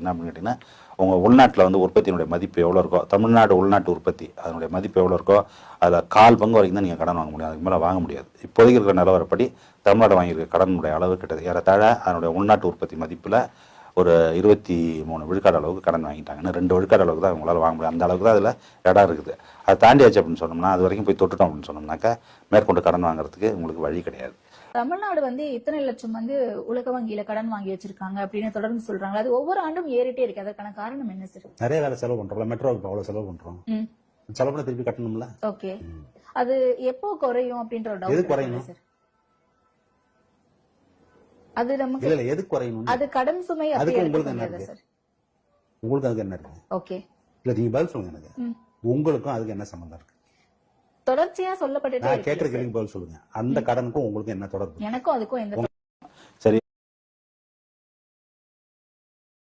என்ன அப்படின்னு கேட்டிங்கன்னா, உங்கள் உள்நாட்டில் வந்து உற்பத்தியினுடைய மதிப்பு எவ்வளோ இருக்கோ, தமிழ்நாடு உள்நாட்டு உற்பத்தி அதனுடைய மதிப்பு எவ்வளோ இருக்கோ அதில் 1/4 பங்கு வரைக்கும் தான் நீங்கள் கடன் வாங்க முடியும். அதுக்கு மேலே வாங்க முடியாது. இப்போதைக்கு இருக்கிற நிலவரப்படி தமிழ்நாடு வாங்கியிருக்க கடனுடைய அளவு கிட்டது ஏறத்தாழ அதனுடைய உள்நாட்டு உற்பத்தி மதிப்பில் ஒரு 23 விழுக்காடு அளவுக்கு கடன் வாங்கிட்டாங்க. இன்னும் 2 விழுக்காடு அளவுக்கு தான் உங்களால் வாங்க முடியும். அந்த அளவுக்கு தான் அதில் இடம் இருக்குது. அதை தாண்டியாச்சு அப்படின்னு சொன்னோம்னா, அது வரைக்கும் போய் தொட்டுட்டோம் அப்படின்னு சொன்னோம்னாக்கா மேற்கொண்டு கடன் வாங்குறதுக்கு உங்களுக்கு வழி கிடையாது. தமிழ்நாடு வந்து இத்தனை லட்சம் வந்து உலக வங்கியில கடன் வாங்கி வச்சிருக்காங்க அப்படின்னு தொடர்ந்து சொல்றாங்க. அது ஒவ்வொரு ஆண்டும் ஏறிட்டே இருக்கு. அதற்கான காரணம் என்ன சார்? நிறைய வேலை செலவு பண்றோம். மெட்ரோவுக்கு அவ்வளவு செலவு பண்றோம். செலவு பண்ண திருப்பி கட்டணும்ல. ஓகே, அது எப்போ குறையும் அப்படின்ற ஒரு எது டவுட் குறையணும் சார். அது நமக்கு இல்ல எது குறையணும்? அது கடன் சுமை அதுக்கு உங்களுக்கு என்ன அப்படியே இருக்கு? சார். உங்களுக்கு அதுக்கு என்ன இருக்கு? ஓகே, இல்ல நீங்க பதில் சொல்லுங்க எனக்கு. உங்களுக்கும் அதுக்கு என்ன சம்பந்தம் இருக்கு? தொடர்ச்சியா சொல்லப்பட்டுட்டே நான் இருக்கு. கேட்கிற கேள்விக்கு பதில் சொல்லுங்க. அந்த கடனுக்கும் உங்களுக்கு என்ன தொடர்பு? எனக்கும் அதுக்கும் எந்த